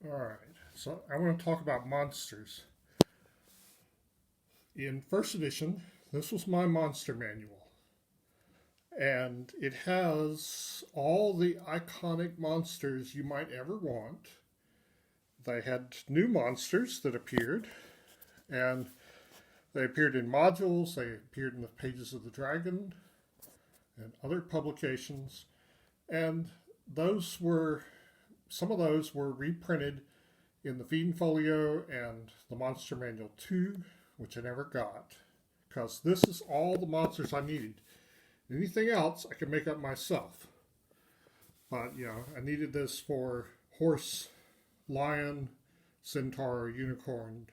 Alright, so I want to talk about monsters. In first edition, this was my monster manual. And it has all the iconic monsters you might ever want. They had new monsters that appeared, and they appeared in modules, they appeared in the Pages of the Dragon, and other publications. And some of those were reprinted in the Feed Folio and the Monster Manual 2, which I never got, because this is all the monsters I needed. Anything else I could make up myself. But, I needed this for horse, lion, centaur, unicorn,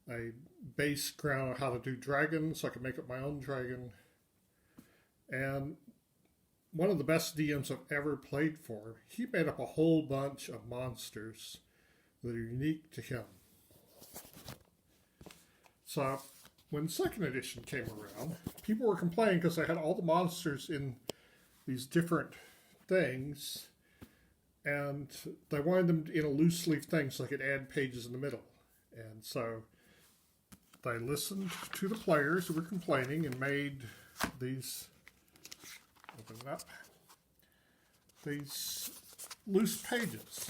a base ground on how to do dragons, so I could make up my own dragon. And one of the best DMs I've ever played for, he made up a whole bunch of monsters that are unique to him. So when second edition came around, people were complaining because they had all the monsters in these different things, and they wanted them in a loose leaf thing so they could add pages in the middle. And so they listened to the players who were complaining and made these, open it up, these loose pages.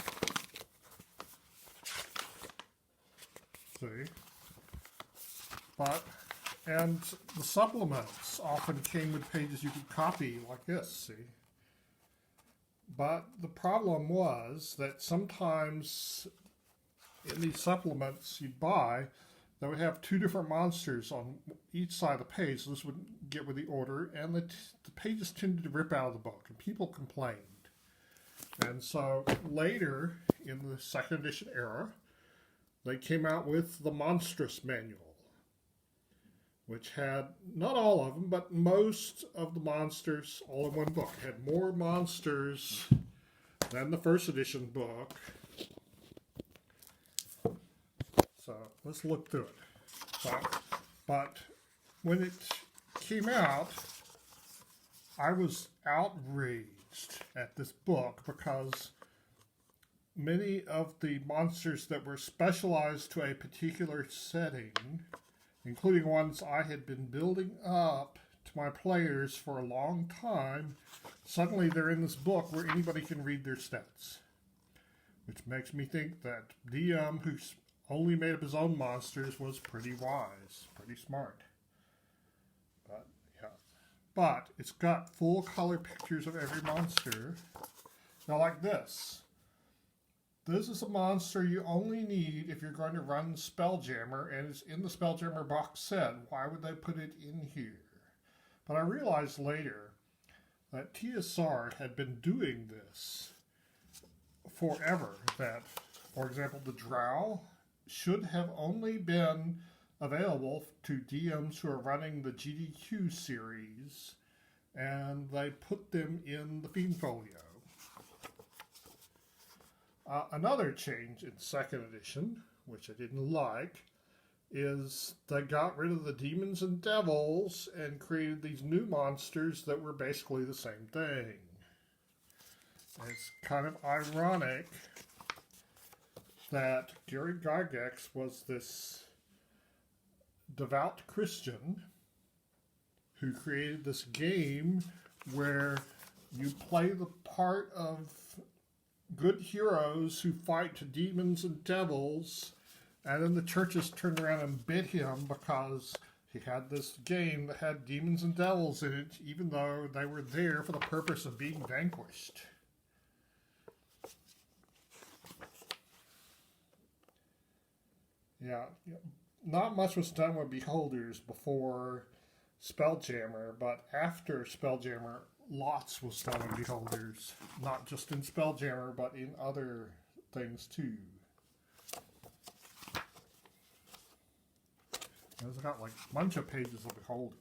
See? And the supplements often came with pages you could copy like this, see? But the problem was that sometimes in these supplements you'd buy, they would have two different monsters on each side of the page. So this would get with the order, and the pages tended to rip out of the book, and people complained. And so later, in the second edition era, they came out with the Monstrous manual, which had, not all of them, but most of the monsters all in one book. It had more monsters than the first edition book. So let's look through it. But when it came out, I was outraged at this book because many of the monsters that were specialized to a particular setting, including ones I had been building up to my players for a long time, suddenly they're in this book where anybody can read their stats. Which makes me think that DM, who's only made up his own monsters, was pretty wise, pretty smart. But it's got full color pictures of every monster. Now like this. This is a monster you only need if you're going to run Spelljammer, and it's in the Spelljammer box set. Why would they put it in here? But I realized later that TSR had been doing this forever. That, for example, the Drow should have only been available to DMs who are running the GDQ series, and they put them in the Feed Folio. Another change in second edition, which I didn't like, is they got rid of the demons and devils and created these new monsters that were basically the same thing. It's kind of ironic that Gary Gygax was this devout Christian who created this game where you play the part of good heroes who fight demons and devils, and then the churches turned around and bit him because he had this game that had demons and devils in it, even though they were there for the purpose of being vanquished. Yeah, not much was done with Beholders before Spelljammer, but after Spelljammer, lots was done with Beholders. Not just in Spelljammer, but in other things too. It's got like a bunch of pages of Beholders.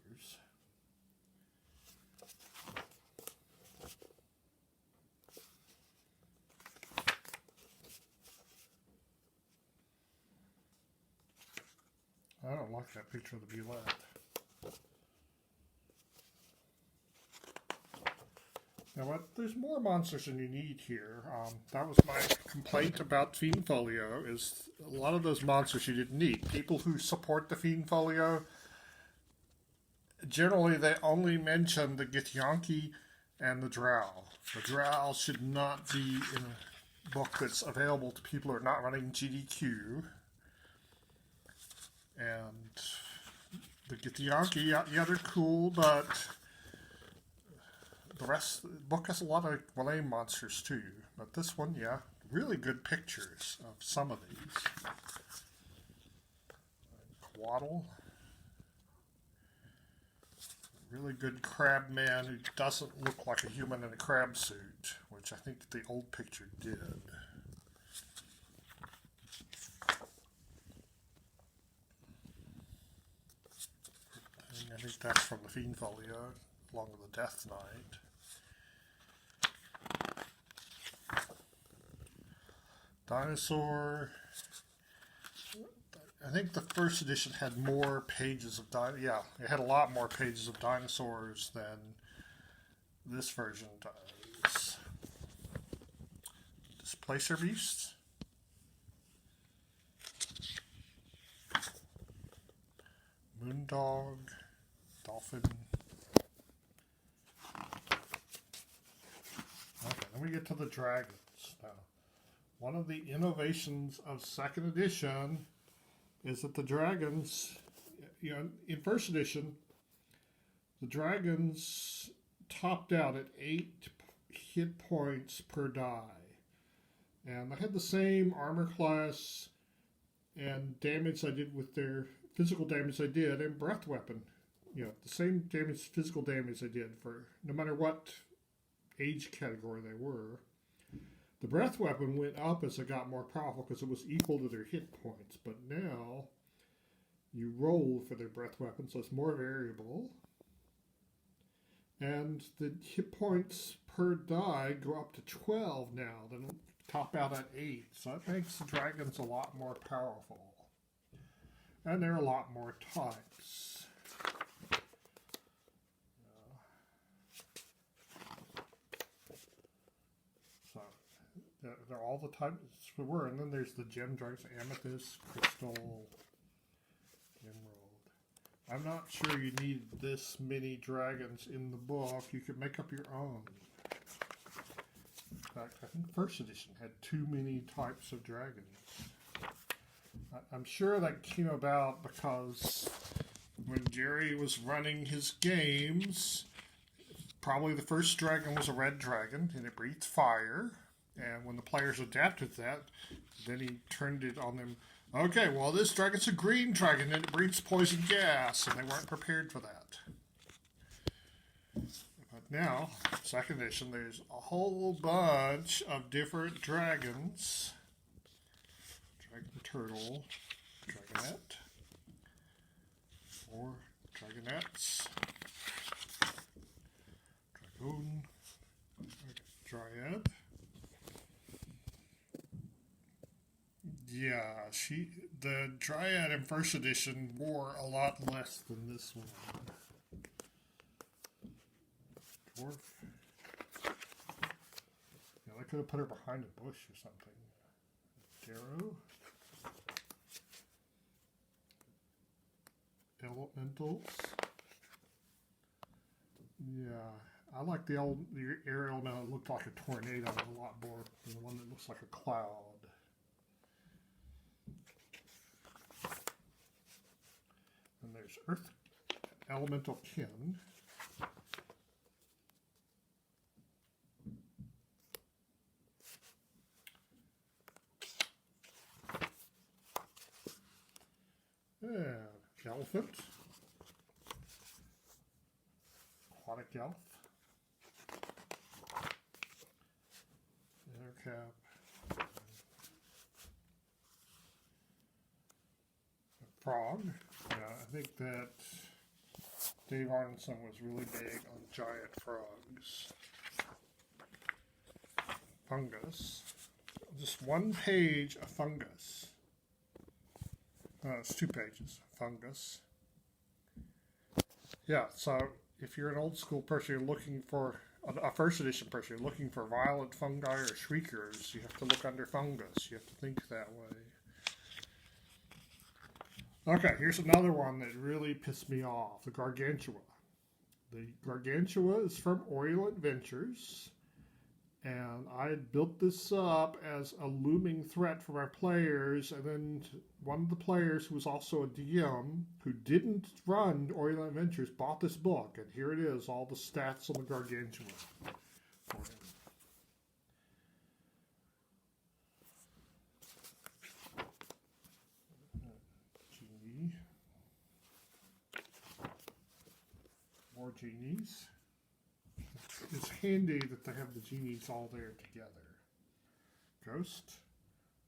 I don't like that picture of the Bulette. Now, there's more monsters than you need here. That was my complaint about Fiend Folio, is a lot of those monsters you didn't need. People who support the Fiend Folio, generally they only mention the Githyanki and the Drow. The Drow should not be in a book that's available to people who are not running GDQ. And the Githyanki, yeah, they're cool, but the rest of the book has a lot of lame monsters too. But this one, yeah, really good pictures of some of these. Quaddle. Really good crab man who doesn't look like a human in a crab suit, which I think the old picture did. And I think that's from the Fiend Folio, along with the Death Knight. Dinosaur. I think the first edition had more pages of yeah, it had a lot more pages of dinosaurs than this version does. Displacer Beast. Moondog. Dolphin. Okay, then we get to the dragons. Now, one of the innovations of second edition is that the dragons, in first edition, the dragons topped out at 8 hit points per die. And they had the same armor class and damage I did with their physical damage I did, and breath weapon. The same physical damage I did for no matter what age category they were. The breath weapon went up as it got more powerful because it was equal to their hit points. But now you roll for their breath weapon, so it's more variable. And the hit points per die go up to 12 now. They don't top out at 8. So that makes the dragons a lot more powerful. And there are a lot more types. They're all the types we were, and then there's the gem dragons: amethyst, crystal, emerald. I'm not sure you need this many dragons in the book. You could make up your own. In fact, I think first edition had too many types of dragons. I'm sure that came about because when Jerry was running his games, probably the first dragon was a red dragon, and it breathes fire. And when the players adapted that, then he turned it on them. Okay, well, this dragon's a green dragon and it breathes poison gas, and they weren't prepared for that. But now, second edition, there's a whole bunch of different dragons. Dragon turtle, dragonette, 4 dragonettes, dragoon, dryad. Yeah, the Dryad in first edition wore a lot less than this one. Dwarf. Yeah, I could have put her behind a bush or something. Darrow. Elementals. Yeah, I like the air elemental that looked like a tornado a lot more than the one that looks like a cloud. And there's Earth Elemental Kin. And Elephant. Aquatic Elf. Aircap. Frog. Yeah, I think that Dave Arneson was really big on giant frogs. Fungus. Just one page of fungus. It's 2 pages. Fungus. Yeah, so if you're an old school person, you're looking for a first edition person, you're looking for violent fungi or shriekers, you have to look under fungus. You have to think that way. Okay, here's another one that really pissed me off, the Gargantua. The Gargantua is from Orient Ventures, and I had built this up as a looming threat for my players, and then one of the players, who was also a DM, who didn't run Orient Adventures, bought this book, and here it is, all the stats on the Gargantua for him. Genie. More genies. It's handy that they have the genies all there together. Ghost.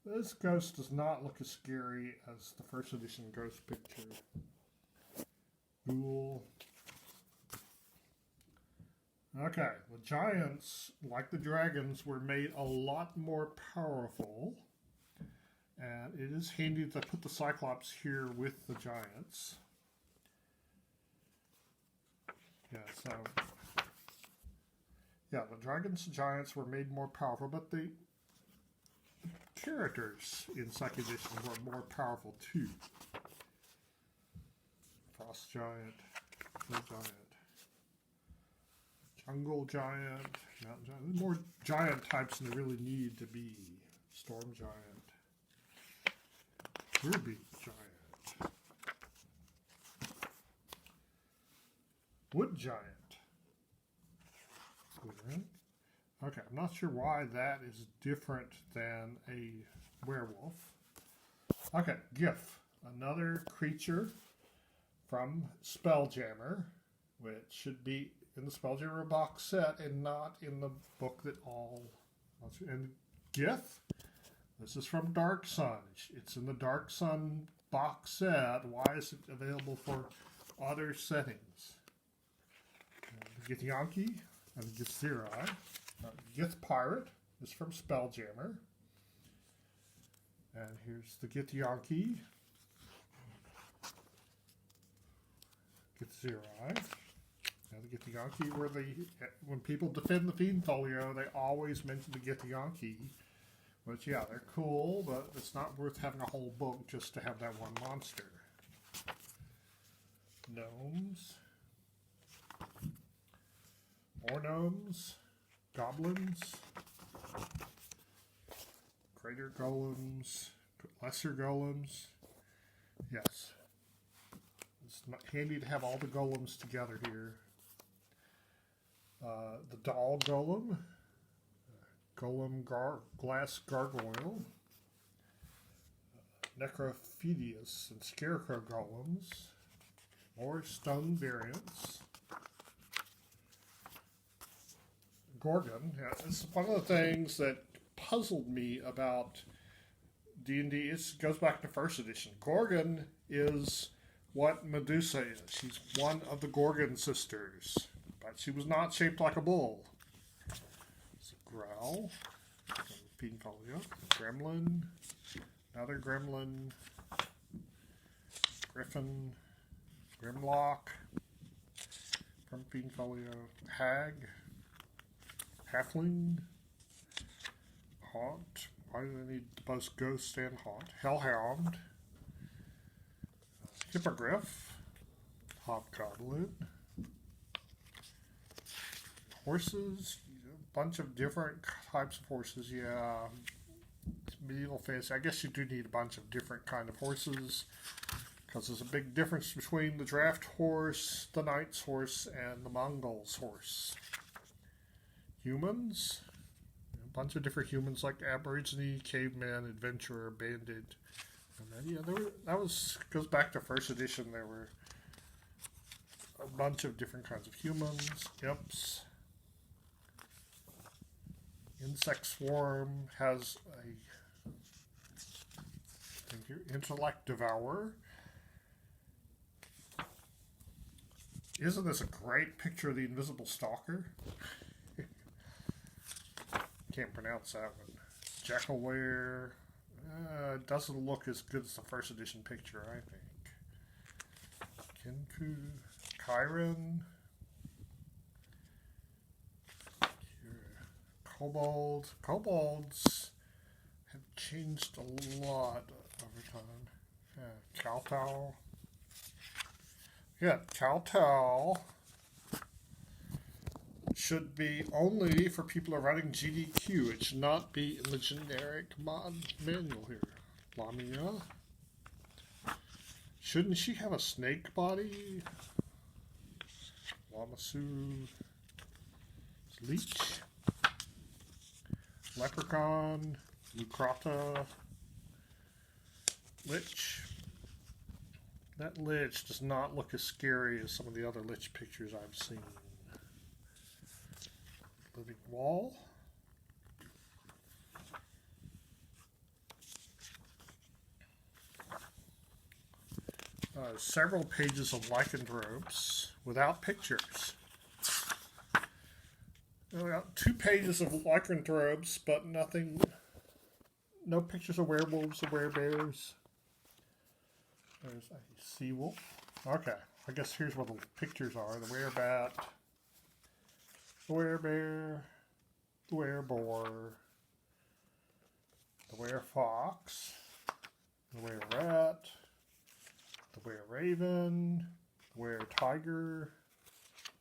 This ghost does not look as scary as the first edition ghost picture. Ghoul. Okay, the giants, like the dragons, were made a lot more powerful. And it is handy to put the Cyclops here with the giants. Yeah, so... yeah, the dragons and giants were made more powerful, but the characters in second edition were more powerful too. Frost giant, hill giant, jungle giant, mountain giant. More giant types than they really need to be. Storm giant, ruby giant, wood giant. Okay, I'm not sure why that is different than a werewolf. Okay, Gif, another creature from Spelljammer, which should be in the Spelljammer box set and not in the book that all... and Gif, this is from Dark Sun. It's in the Dark Sun box set. Why is it available for other settings? Githyanki and Githzerai. Gith Pirate is from Spelljammer. And here's the Githyanki. Githzerai. Now the Githyanki, where when people defend the Fiend Folio, they always mention the Githyanki. Which, yeah, they're cool, but it's not worth having a whole book just to have that one monster. Gnomes. More gnomes. Goblins. Greater golems. Lesser golems. Yes. It's handy to have all the golems together here. The doll golem. Golem glass gargoyle. Necrophedius and scarecrow golems. More stone variants. Gorgon. Yeah, this is one of the things that puzzled me about D&D. It goes back to first edition. Gorgon is what Medusa is. She's one of the Gorgon sisters, but she was not shaped like a bull. It's a growl, Fiend Folio, gremlin, another gremlin, griffin, grimlock from Fiend Folio, hag, halfling, haunt. Why do they need both ghost and haunt? Hellhound, hippogriff, hobgoblin, horses, a bunch of different types of horses. Yeah, it's medieval fantasy. I guess you do need a bunch of different kind of horses because there's a big difference between the draft horse, the knight's horse, and the Mongol's horse. Humans, a bunch of different humans like Aborigine, caveman, adventurer, bandit. And then, yeah, goes back to first edition. There were a bunch of different kinds of humans, imps. Insect swarm has a intellect devourer. Isn't this a great picture of the invisible stalker? Can't pronounce that one. Jackalware. Doesn't look as good as the first edition picture, I think. Kinku. Chiron. Kobolds. Kobolds have changed a lot over time. Yeah, Kowtow. Yeah, Kowtow should be only for people who are running GDQ. It should not be in the generic mod manual here. Lamia. Shouldn't she have a snake body? Lamasu. Leech. Leprechaun. Lucrata. Lich. That Lich does not look as scary as some of the other Lich pictures I've seen. Living Wall. Several pages of lycanthropes without pictures. Got 2 pages of lycanthropes, but nothing, no pictures of werewolves or werebears. There's a sea wolf. Okay, I guess here's what the pictures are. The werebat, the werebear, the wereboar, the werefox, the wererat, the were-raven, the were-tiger,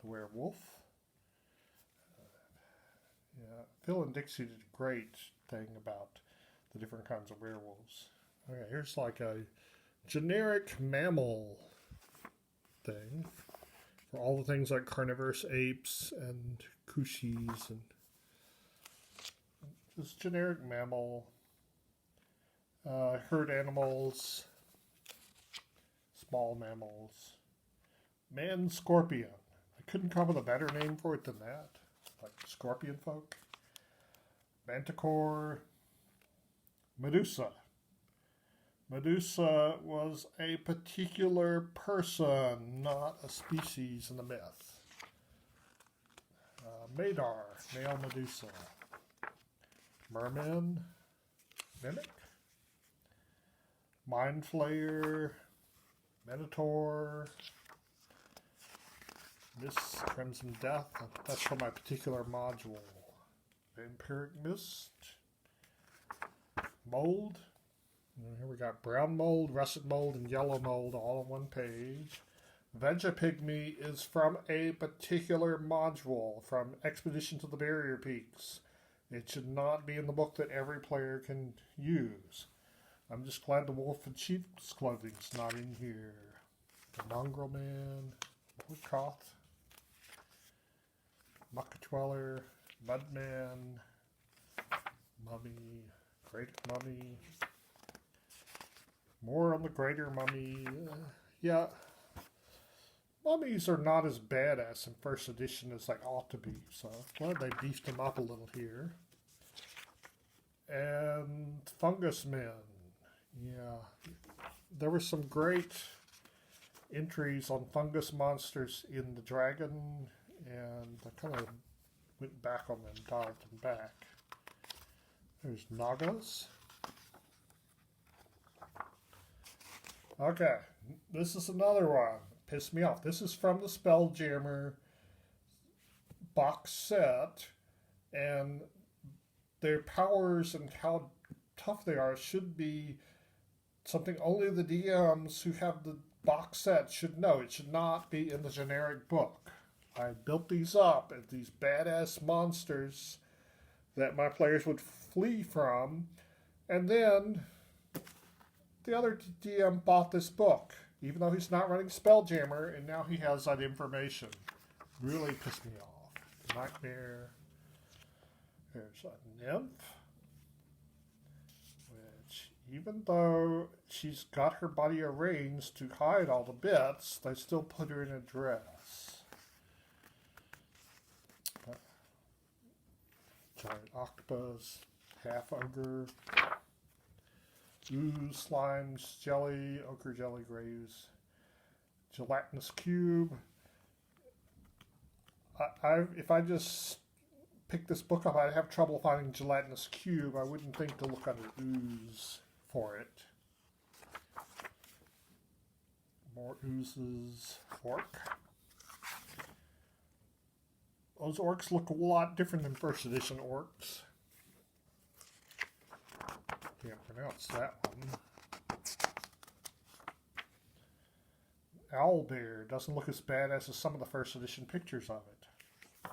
the werewolf. Yeah, Phil and Dixie did a great thing about the different kinds of werewolves. Okay, here's like a generic mammal thing for all the things like carnivorous apes and cushies and this generic mammal, herd animals, small mammals, man scorpion. I couldn't come up with a better name for it than that. Like scorpion folk. Manticore. Medusa. Medusa was a particular person, not a species in the myth. Madar, male Medusa. Merman, mimic. Mind Flayer, Minotaur, Miss Crimson Death, that's from my particular module. Vampiric Mist, Mold. And here we got brown mold, russet mold, and yellow mold all on one page. Vegapygmy is from a particular module, from Expedition to the Barrier Peaks. It should not be in the book that every player can use. I'm just glad the wolf in sheep's clothing's not in here. The Mongrel Man, Woodcoth, Muckatweller, Mudman, Mummy, Great Mummy. More on the Greater Mummy. Yeah, mummies are not as badass in first edition as they ought to be, so I'm glad they beefed them up a little here. And Fungus Men. Yeah, there were some great entries on fungus monsters in the Dragon, and I kind of went back on them, dialed them back. There's Nagas. Okay, this is another one. Pissed me off. This is from the Spelljammer box set, and their powers and how tough they are should be something only the DMs who have the box set should know. It should not be in the generic book. I built these up as these badass monsters that my players would flee from, and then the other DM bought this book, even though he's not running Spelljammer, and now he has that information. Really pissed me off. Nightmare. There's a nymph, which, even though she's got her body arranged to hide all the bits, they still put her in a dress. Giant octopus, half ogre, ooze, slimes, jelly, ochre jelly graves, gelatinous cube. If I just picked this book up, I'd have trouble finding gelatinous cube. I wouldn't think to look under ooze for it. More oozes. Fork. those orcs look a lot different than first edition orcs. Can't pronounce that one. Owlbear doesn't look as bad as some of the first edition pictures of it.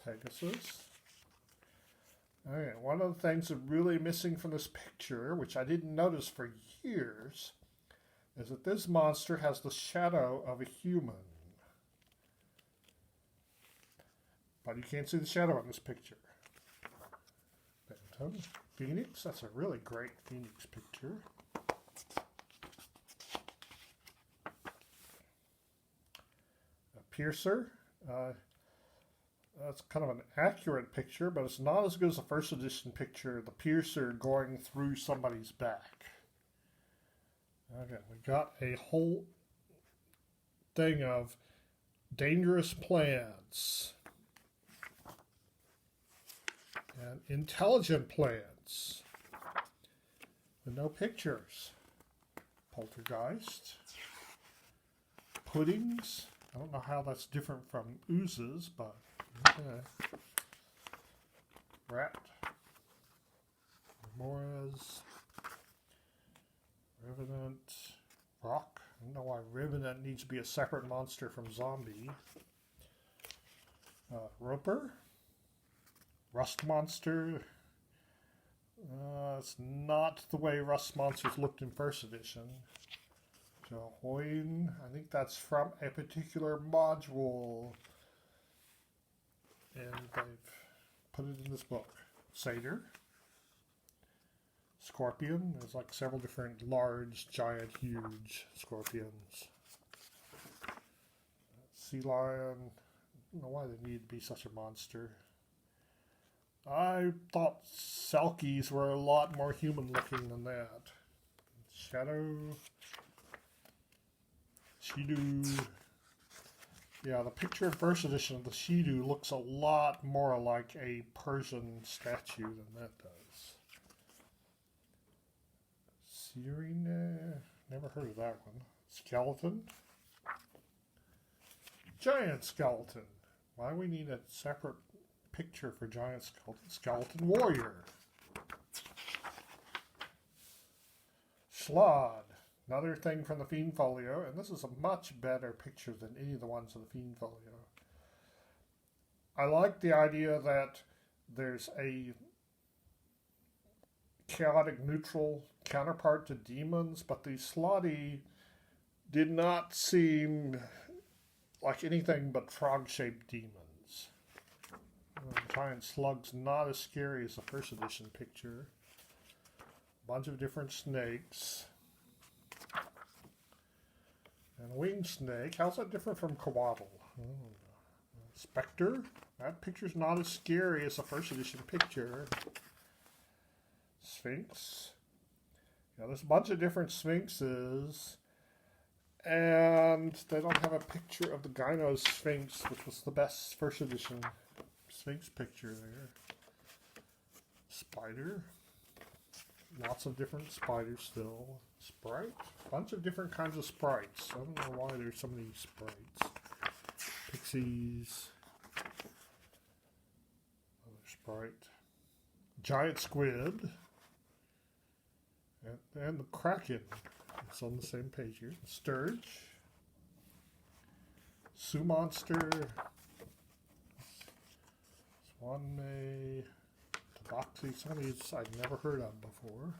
Pegasus. Okay, one of the things that's really missing from this picture, which I didn't notice for years, is that this monster has the shadow of a human. But you can't see the shadow in this picture. Phantom. Phoenix, that's a really great Phoenix picture. Piercer. That's kind of an accurate picture, but it's not as good as the first edition picture, the Piercer going through somebody's back. Okay, we got a whole thing of dangerous plants and intelligent plants with no pictures. Poltergeist. Puddings. I don't know how that's different from oozes, but okay. Rat. Remoras. Revenant. Rock. I don't know why Revenant needs to be a separate monster from Zombie. Roper. Rust Monster. It's not the way Rust Monsters looked in first edition. Jahoin, I think that's from a particular module. And they've put it in this book. Satyr. Scorpion. There's like several different large, giant, huge scorpions. Sea lion. I don't know why they need to be such a monster. I thought Selkies were a lot more human looking than that. Shadow. Shidu. Yeah, the picture in first edition of the Shidu looks a lot more like a Persian statue than that does. Sirene. Never heard of that one. Skeleton. Giant skeleton. Why do we need a separate picture for giant skeleton? Skeleton warrior. Schlad. Another thing from the Fiend Folio, and this is a much better picture than any of the ones in the Fiend Folio. I like the idea that there's a chaotic neutral counterpart to demons, but the Slotty did not seem like anything but frog-shaped demons. Giant slug's not as scary as the first edition picture. A bunch of different snakes. And a winged snake. How's that different from Coatl? Spectre. That picture's not as scary as the first edition picture. Sphinx. Yeah, there's a bunch of different sphinxes. And they don't have a picture of the Gyno Sphinx, which was the best first edition Sphinx picture there. Spider. Lots of different spiders still. Sprite. Bunch of different kinds of sprites. I don't know why there's so many sprites. Pixies. Another sprite. Giant squid. And the Kraken. It's on the same page here. Sturge. Sioux Monster. Swanmay. Tabaxi. Some of these I've never heard of before.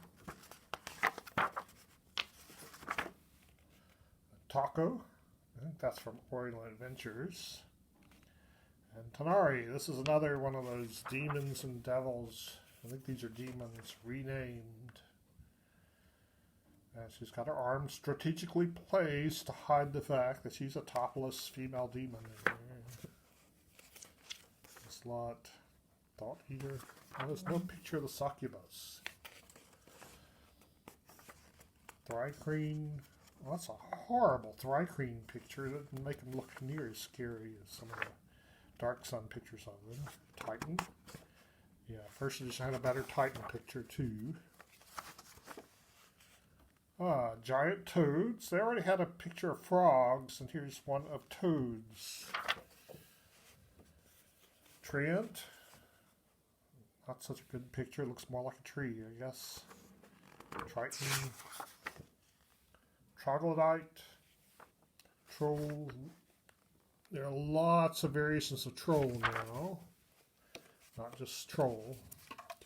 Taco. I think that's from Oriental Adventures. And Tanari. This is another one of those demons and devils. I think these are demons renamed. And she's got her arms strategically placed to hide the fact that she's a topless female demon in there. Slot. Thought Eater. Oh, there's no picture of the succubus. Thrycreen. Well, that's a horrible Thrycreen picture. It doesn't make them look near as scary as some of the Dark Sun pictures of them. Titan. Yeah, first edition had a better Titan picture too. Giant toads. They already had a picture of frogs, and here's one of toads. Treant. Not such a good picture. It looks more like a tree, I guess. Triton. Troglodyte. Troll. There are lots of variations of troll now. Not just troll.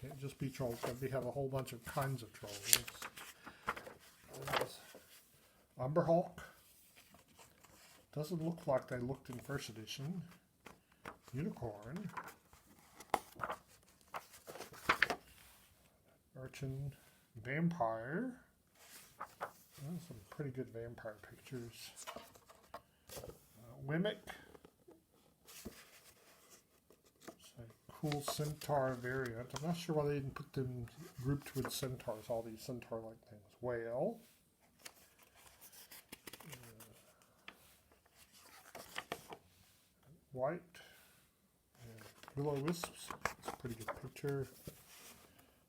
Can't just be trolls. We have a whole bunch of kinds of trolls. Umberhawk. Doesn't look like they looked in first edition. Unicorn. Urchin. Vampire. Some pretty good vampire pictures. Wimmick. It's a cool centaur variant. I'm not sure why they didn't put them grouped with centaurs, all these centaur-like things. Whale. White. Will-o-wisps. It's a pretty good picture.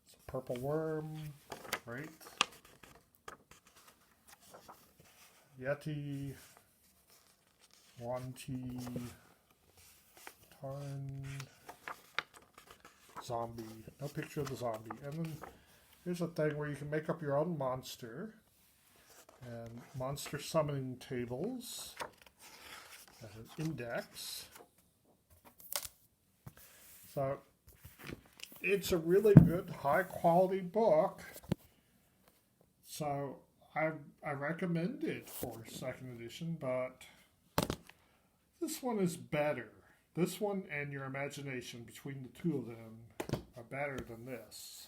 It's a purple worm. Great. Yeti. Wanty. Tarn. Zombie. No picture of the zombie. And then here's a thing where you can make up your own monster. And monster summoning tables. As an index. So it's a really good high quality book. So I recommend it for second edition, but this one is better. This one and Your Imagination, between the two of them, are better than this.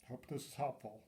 Hope this is helpful.